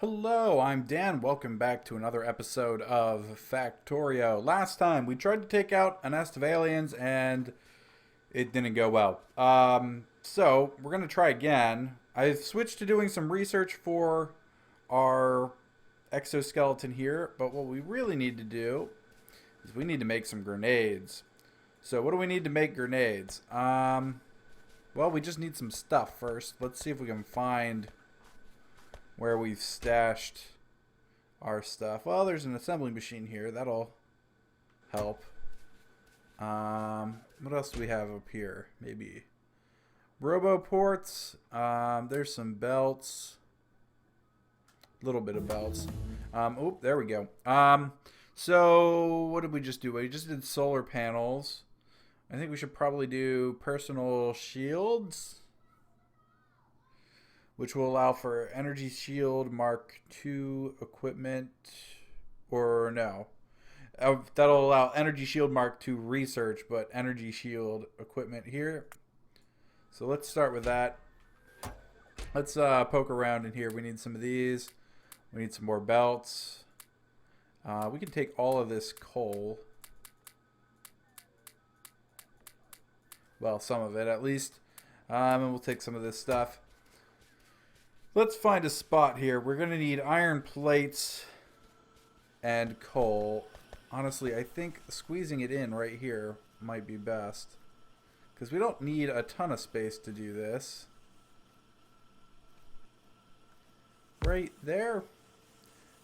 Hello, I'm Dan. Welcome back to another episode of Factorio. Last time we tried to take out a nest of aliens and it didn't go well. So we're going to try again. I switched to doing some research for our exoskeleton here, but what we really need to do is we need to make some grenades. So what do we need to make grenades? Well, we just need some stuff first. Let's see if we can find where we've stashed our stuff. Well, there's an assembly machine here. That'll help. What else do we have up here? Maybe robo ports. There's some belts. A little bit of belts. Oh, there we go. So what did we just do? We just did solar panels. I think we should probably do personal shields, which will allow for energy shield Mark II equipment, or no. That'll allow energy shield Mark II research, but energy shield equipment here. So let's start with that. Let's poke around in here. We need some of these. We need some more belts. We can take all of this coal. Well, some of it at least. And we'll take some of this stuff. Let's find a spot here. We're going to need iron plates and coal. Honestly, I think squeezing it in right here might be best, because we don't need a ton of space to do this. Right there.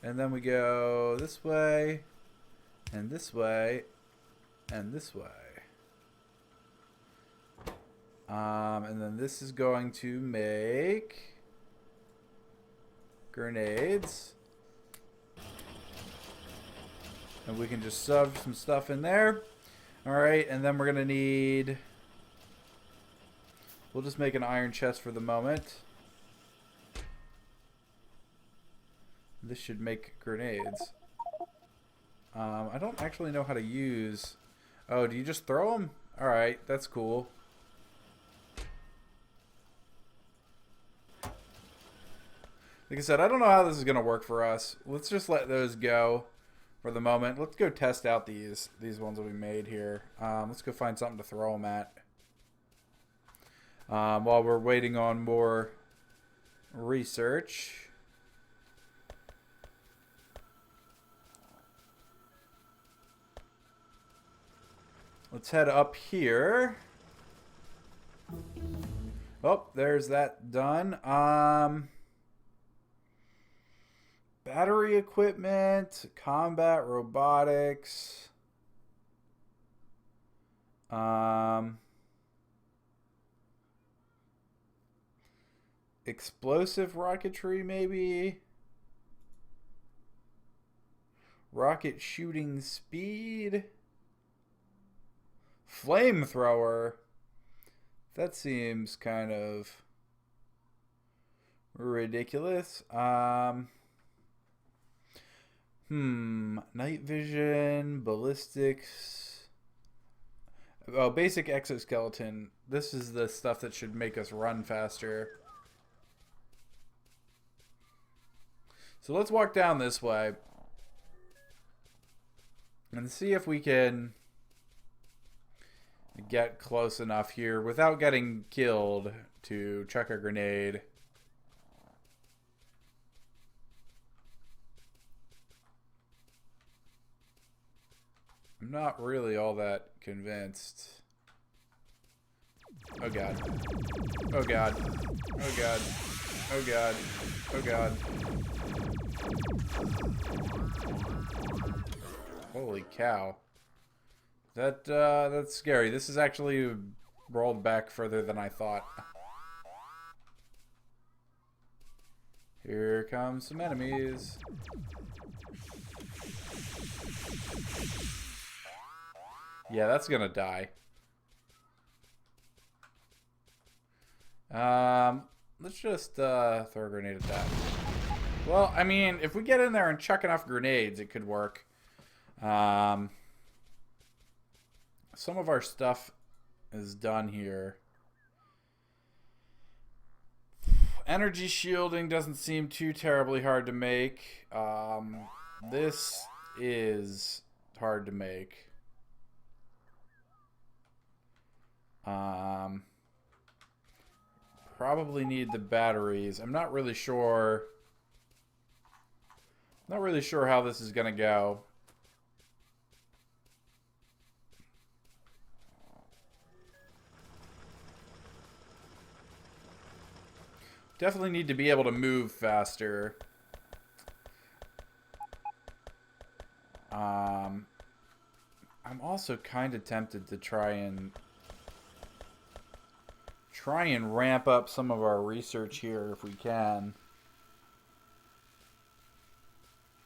And then we go this way, and this way, and this way. And then this is going to make grenades, and we can just shove some stuff in there. All right, and then we're gonna need, we'll just make an iron chest for the moment. This should make grenades. I don't actually know how to use, oh, do you just throw them? All right, that's cool. Like I said, I don't know how this is going to work for us. Let's just let those go for the moment. Let's go test out these ones that we made here. Let's go find something to throw them at. While we're waiting on more research. Let's head up here. Oh, there's that done. Battery equipment, combat robotics, explosive rocketry maybe, rocket shooting speed, flamethrower. That seems kind of ridiculous. Night vision, ballistics. Oh, basic exoskeleton. This is the stuff that should make us run faster. So let's walk down this way and see if we can get close enough here without getting killed to chuck a grenade. I'm not really all that convinced. Oh god. Oh god. Oh god. Oh god. Oh god. Holy cow. That's scary. This is actually rolled back further than I thought. Here come some enemies. Yeah, that's gonna die. Let's just throw a grenade at that. Well, I mean, if we get in there and chuck enough grenades, it could work. Some of our stuff is done here. energy shielding doesn't seem too terribly hard to make. This is hard to make. Probably need the batteries. I'm not really sure. Not really sure how this is gonna go. Definitely need to be able to move faster. I'm also kind of tempted to try and ramp up some of our research here if we can.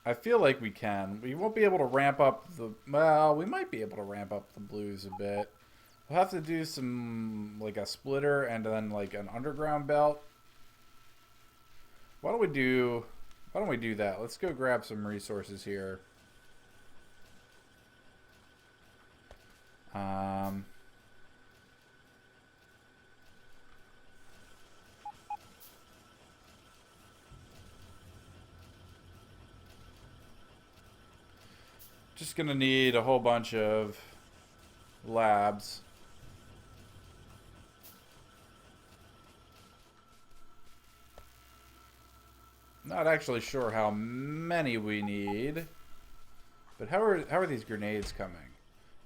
I feel like we can. We won't be able to ramp up the... Well, we might be able to ramp up the blues a bit. We'll have to do some, like a splitter and then like an underground belt. Why don't we do that? Let's go grab some resources here. Just gonna need a whole bunch of labs. Not actually sure how many we need. But how are these grenades coming?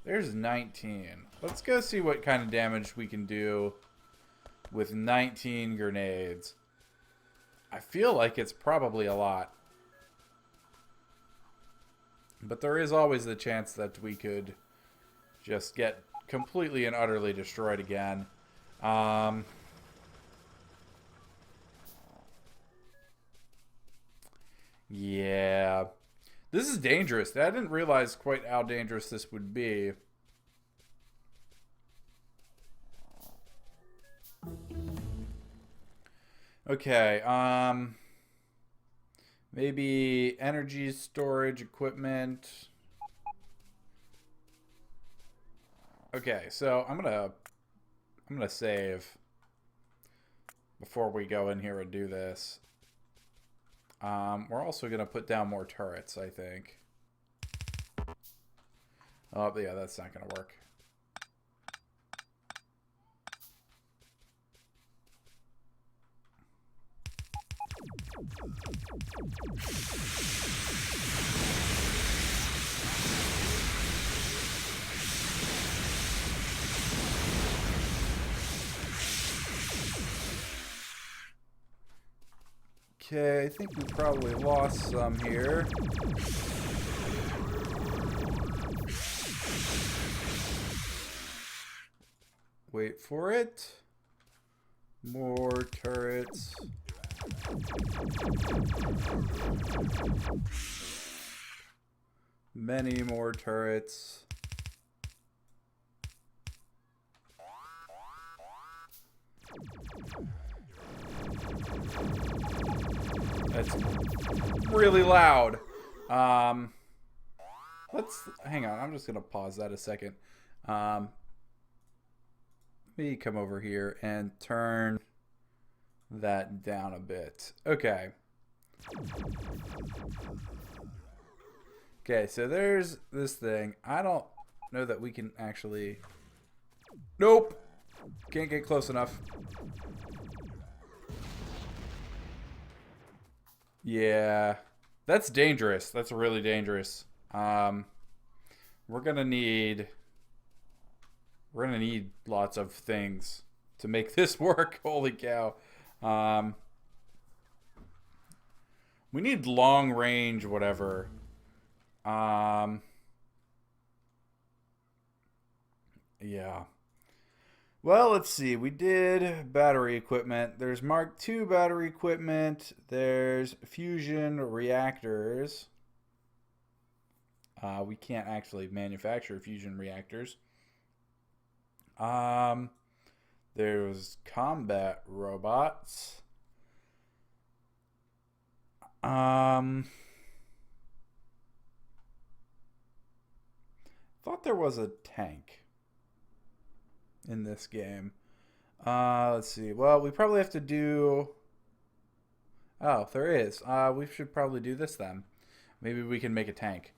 There's 19. Let's go see what kind of damage we can do with 19 grenades. I feel like it's probably a lot. But there is always the chance that we could just get completely and utterly destroyed again. Yeah. This is dangerous. I didn't realize quite how dangerous this would be. Okay, maybe energy storage equipment. Okay, so I'm gonna save before we go in here and do this. We're also gonna put down more turrets, I think. Oh, yeah, that's not gonna work. Okay, I think we probably lost some here. Wait for it. More turrets. Many more turrets. That's really loud. Let's hang on. I'm just gonna pause that a second. Let me come over here and turn that down a bit. Okay. Okay, so there's this thing. I don't know that we can actually... Nope! Can't get close enough. Yeah. That's dangerous. That's really dangerous. We're gonna need lots of things to make this work. Holy cow. We need long range whatever. Yeah. Well, let's see. We did battery equipment. There's Mark II battery equipment. There's fusion reactors. We can't actually manufacture fusion reactors. There's combat robots. Thought there was a tank in this game. Let's see. Well, we probably have to do Oh, there is. We should probably do this then. Maybe we can make a tank.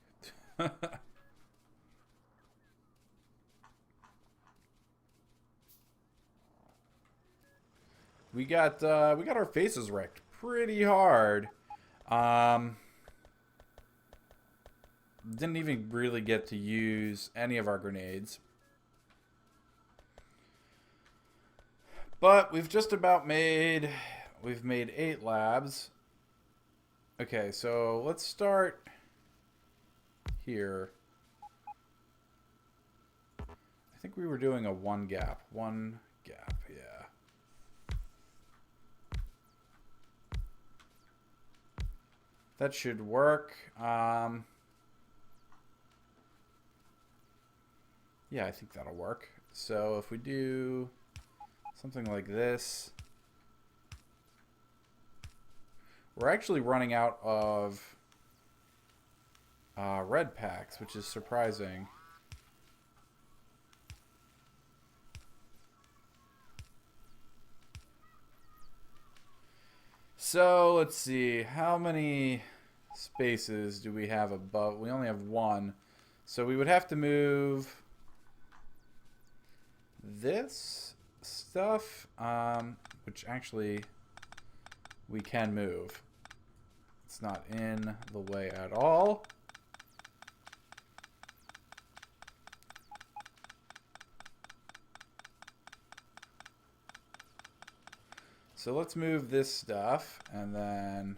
We got our faces wrecked pretty hard. Um, didn't even really get to use any of our grenades. But we've made 8 labs. Okay, so let's start here. I think we were doing a one gap, yeah. That should work. Yeah, I think that'll work. So if we do something like this, we're actually running out of red packs, which is surprising. So let's see, how many spaces do we have above? We only have 1. So we would have to move this stuff, which actually we can move. It's not in the way at all. So let's move this stuff and then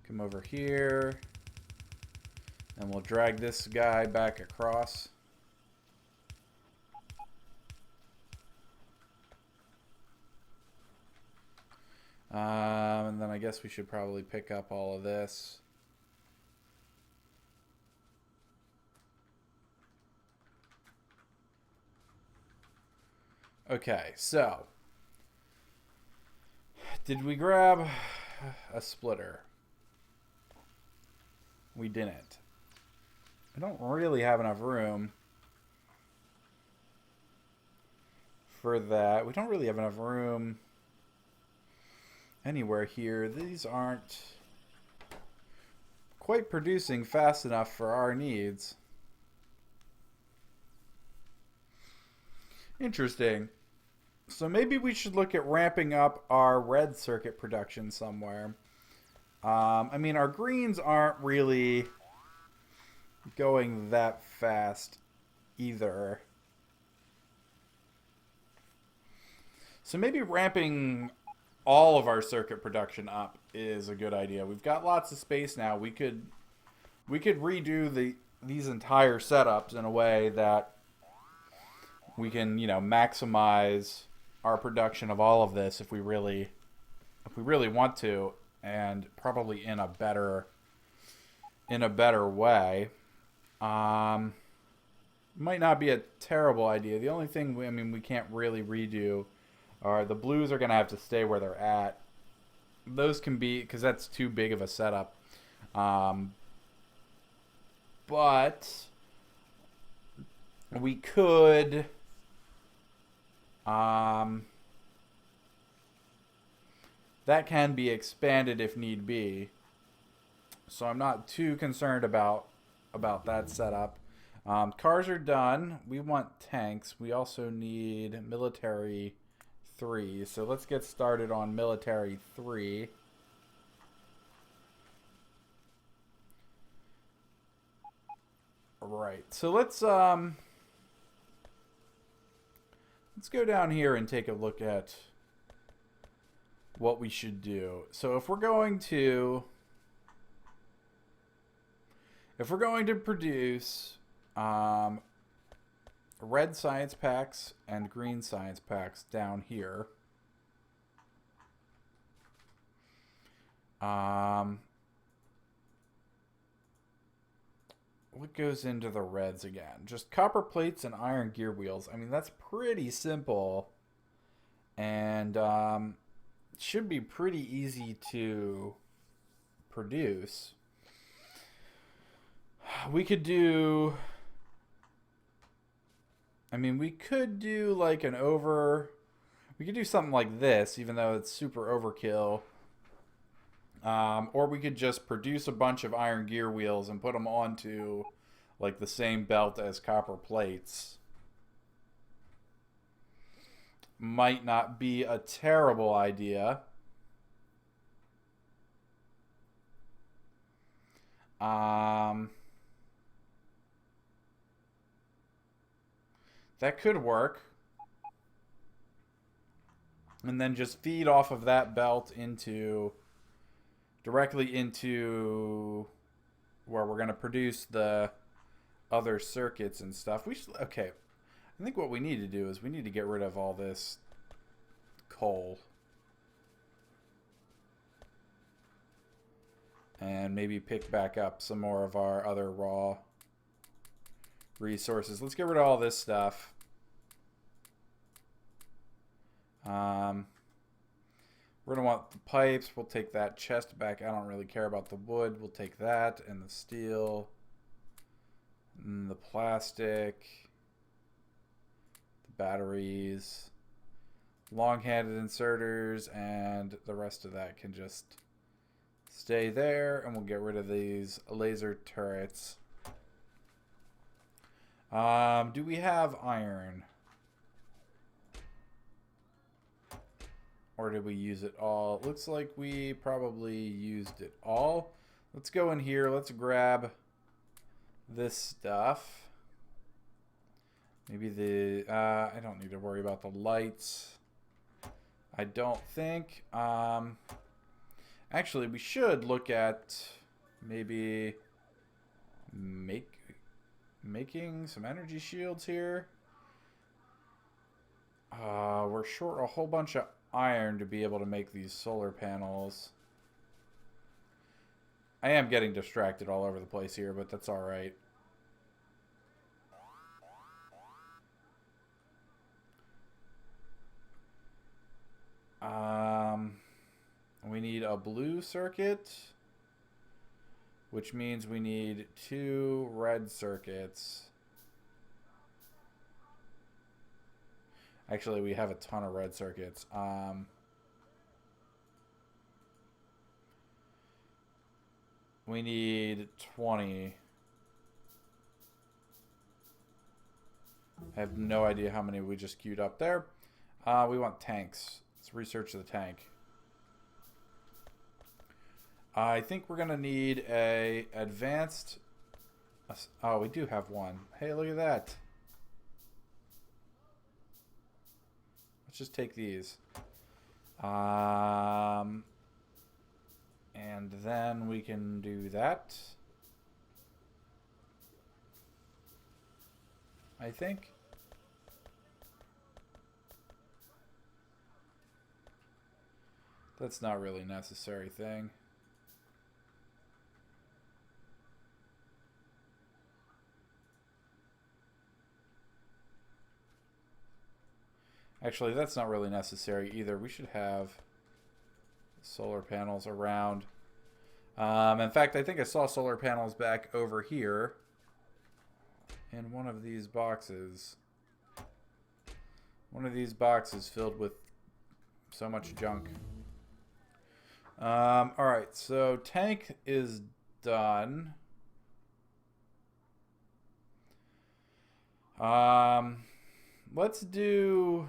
come over here and we'll drag this guy back across. And then I guess we should probably pick up all of this. Okay, so did we grab a splitter? We didn't. I don't really have enough room for that. We don't really have enough room anywhere here. These aren't quite producing fast enough for our needs. Interesting. So maybe we should look at ramping up our red circuit production somewhere. I mean, our greens aren't really going that fast either. So maybe ramping all of our circuit production up is a good idea. We've got lots of space now. We could redo these entire setups in a way that we can, maximize our production of all of this if we really want to, and probably in a better way. Might not be a terrible idea. The only thing we can't really redo are the blues are gonna have to stay where they're at. Those can be, because that's too big of a setup. But we could that can be expanded if need be. So I'm not too concerned about that setup. Cars are done. We want tanks. We also need military 3. So let's get started on military 3. Right. So let's go down here and take a look at what we should do. So if we're going to produce red science packs and green science packs down here, what goes into the reds again? Just copper plates and iron gear wheels. I mean, that's pretty simple, and should be pretty easy to produce. We could do, we could do like We could do something like this, even though it's super overkill. Or we could just produce a bunch of iron gear wheels and put them onto like the same belt as copper plates. Might not be a terrible idea. That could work. And then just feed off of that belt into directly into where we're going to produce the other circuits and stuff. Okay. I think what we need to do is we need to get rid of all this coal. And maybe pick back up some more of our other raw resources. Let's get rid of all this stuff. We're going to want the pipes. We'll take that chest back. I don't really care about the wood. We'll take that and the steel and the plastic, the batteries, long-handed inserters, and the rest of that can just stay there, and we'll get rid of these laser turrets. Do we have iron? Or did we use it all? Looks like we probably used it all. Let's go in here. Let's grab this stuff. Maybe the... I don't need to worry about the lights. I don't think. Actually, we should look at maybe making some energy shields here. We're short a whole bunch of iron to be able to make these solar panels. I am getting distracted all over the place here, but that's all right. We need a blue circuit, which means we need 2 red circuits. Actually, we have a ton of red circuits. We need 20. I have no idea how many we just queued up there. We want tanks. Let's research the tank. I think we're going to need a advanced... Oh, we do have one. Hey, look at that. Let's just take these. And then we can do that. I think. That's not really a necessary thing. Actually, that's not really necessary either. We should have solar panels around. In fact, I think I saw solar panels back over here in one of these boxes. One of these boxes filled with so much junk. Alright, so tank is done. Let's do...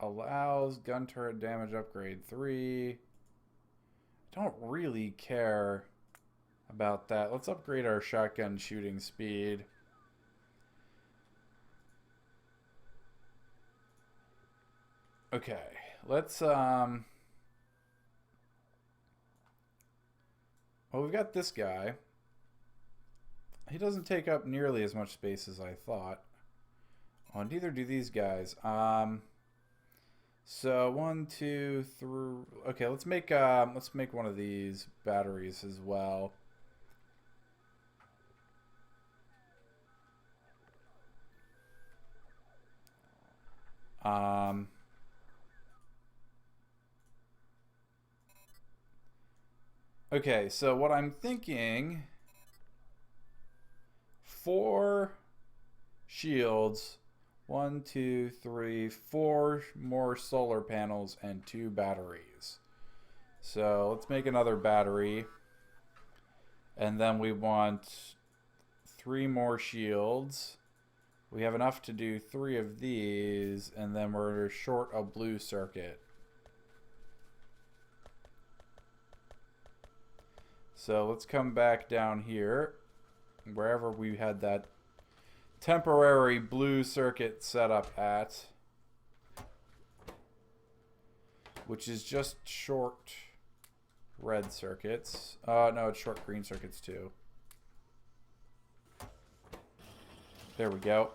Allows gun turret damage upgrade 3. Don't really care about that. Let's upgrade our shotgun shooting speed. Okay, let's well, we've got this guy. He doesn't take up nearly as much space as I thought. Oh, and neither do these guys. So 1, 2, 3. Okay, let's make one of these batteries as well. Okay, so what I'm thinking for shields, 1, 2, 3, 4 more solar panels, and 2 batteries. So let's make another battery. And then we want 3 more shields. We have enough to do 3 of these, and then we're short a blue circuit. So let's come back down here, wherever we had that temporary blue circuit set up at, which is just short red circuits. No, it's short green circuits too. There we go.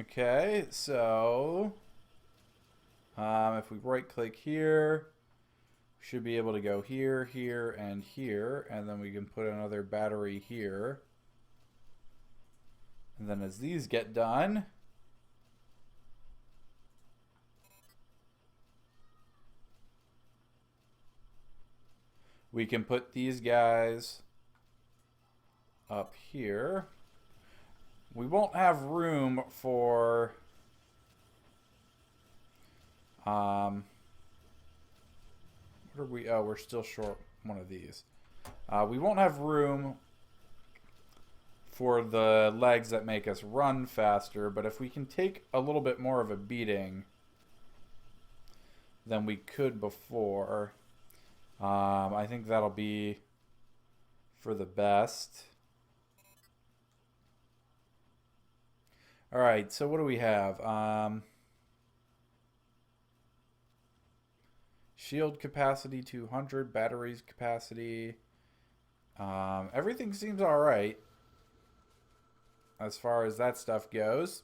Okay, so if we right click here, we should be able to go here, here, and here, and then we can put another battery here. And then as these get done, we can put these guys up here. We won't have room for what are we? Oh, we're still short one of these. We won't have room for the legs that make us run faster, but if we can take a little bit more of a beating than we could before, I think that'll be for the best. All right, so what do we have? Shield capacity 200, batteries capacity. Everything seems all right as far as that stuff goes.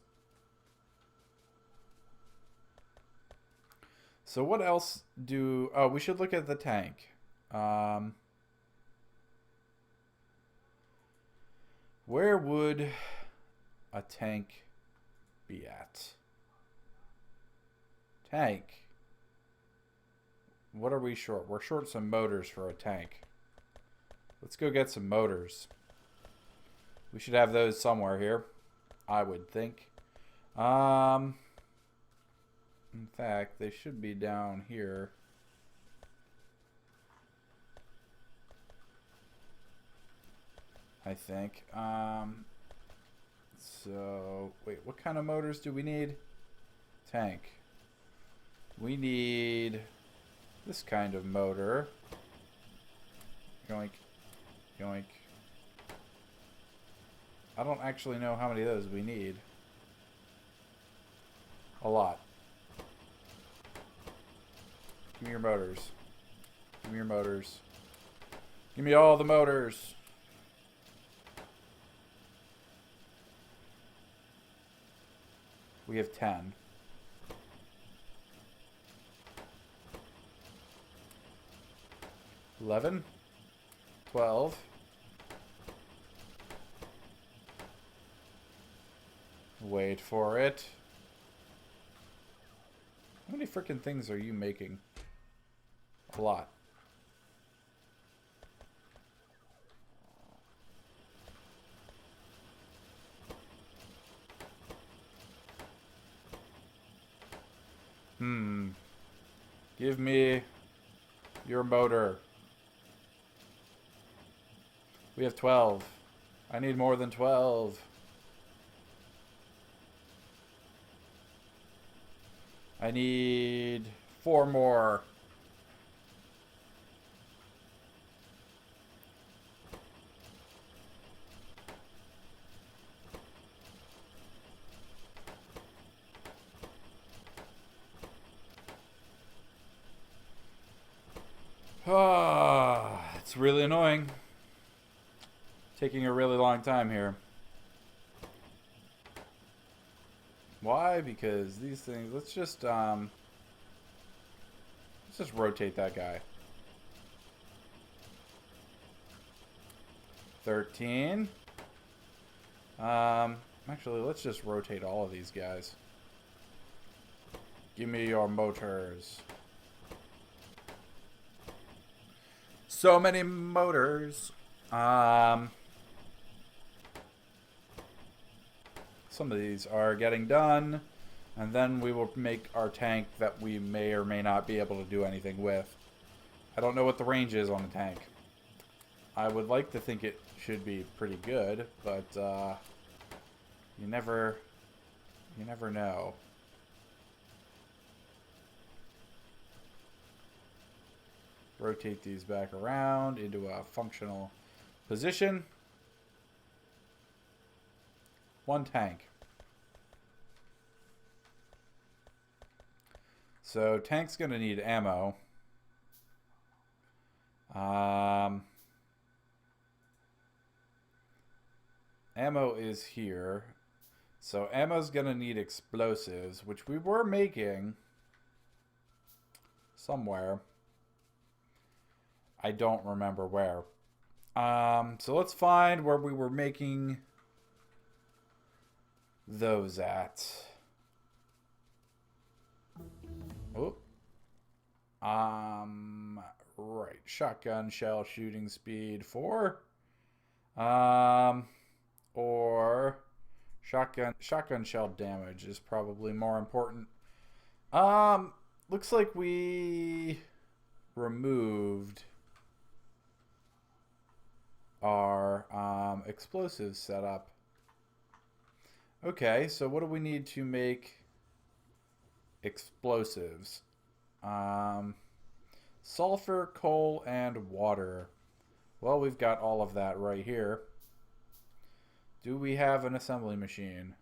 So what else do... Oh, we should look at the tank. Where would a tank be at? Tank. What are we short? We're short some motors for a tank. Let's go get some motors. We should have those somewhere here, I would think. In fact, they should be down here. I think. So, wait, what kind of motors do we need? Tank. We need this kind of motor. Yoink. Yoink. I don't actually know how many of those we need. A lot. Give me your motors. Give me your motors. Give me all the motors. We have 10. 11. 12. Wait for it. How many freaking things are you making? A lot. Give me your motor. We have 12. I need more than 12. I need 4 more. It's really annoying. Taking a really long time here. Why? Because these things, let's just rotate that guy. 13. Actually, let's just rotate all of these guys. Give me your motors. So many motors. Some of these are getting done. And then we will make our tank that we may or may not be able to do anything with. I don't know what the range is on the tank. I would like to think it should be pretty good, but you never know. Rotate these back around into a functional position. One tank. So tank's gonna need ammo. Ammo is here. So ammo's gonna need explosives, which we were making somewhere. I don't remember where. So let's find where we were making those at. Oh. Right. Shotgun shell shooting speed 4. Or shotgun shell damage is probably more important. Looks like we removed our explosives setup. Okay, so what do we need to make explosives? Sulfur, coal, and water. Well, we've got all of that right here. Do we have an assembly machine?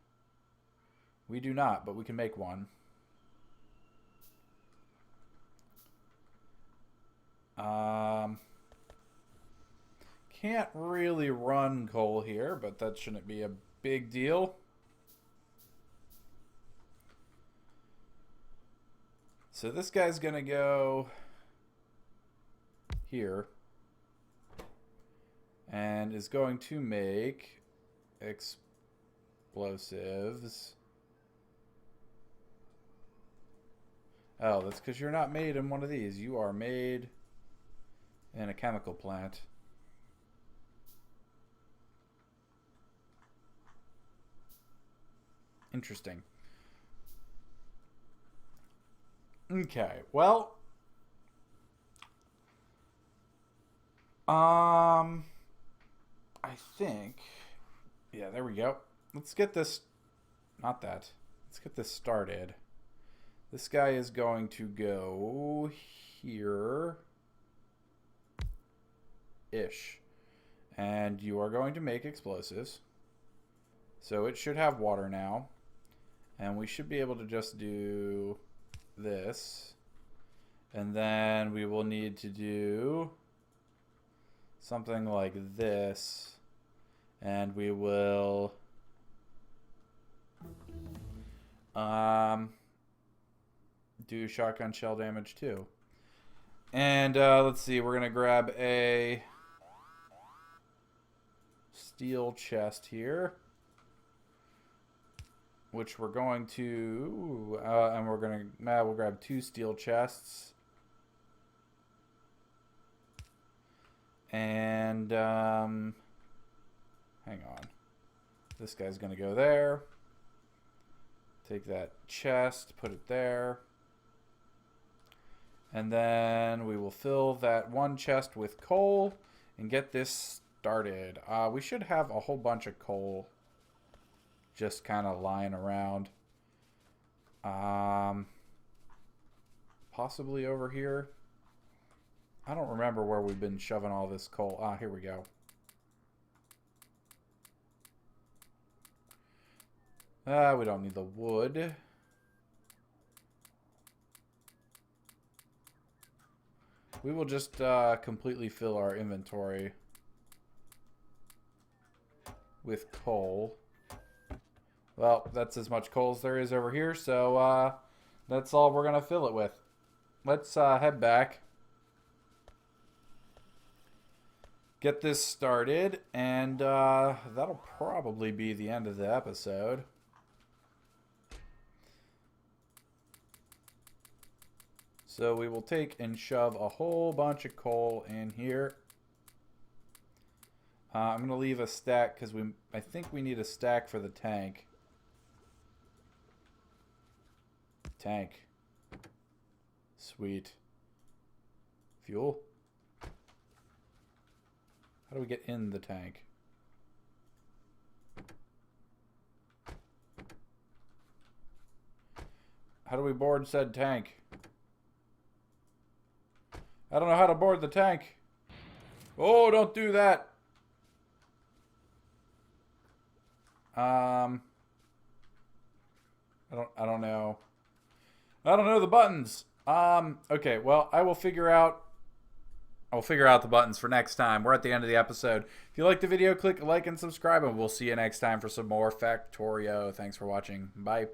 We do not, but we can make one. Can't really run coal here, but that shouldn't be a big deal. So this guy's gonna go here and is going to make explosives. Oh, that's because you're not made in one of these. You are made in a chemical plant. Interesting. Okay, well, I think, yeah, there we go. Let's get this, not that. Let's get this started. This guy is going to go here-ish. And you are going to make explosives. So it should have water now. And we should be able to just do this. And then we will need to do something like this. And we will do shotgun shell damage too. And let's see, we're gonna grab a steel chest here, which we're going to and we're gonna we'll grab 2 steel chests. And hang on, this guy's gonna go there. Take that chest, put it there. And then we will fill that one chest with coal and get this started. We should have a whole bunch of coal just kind of lying around. Possibly over here. I don't remember where we've been shoving all this coal. Here we go. We don't need the wood. We will just completely fill our inventory with coal. Well, that's as much coal as there is over here, so that's all we're going to fill it with. Let's head back. Get this started, and that'll probably be the end of the episode. So we will take and shove a whole bunch of coal in here. I'm going to leave a stack because I think we need a stack for the tank. Tank. Sweet. Fuel. How do we get in the tank? How do we board said tank? I don't know how to board the tank. Oh, don't do that. I don't know. I don't know the buttons. Okay, well, I'll figure out the buttons for next time. We're at the end of the episode. If you liked the video, click like and subscribe, and we'll see you next time for some more Factorio. Thanks for watching. Bye.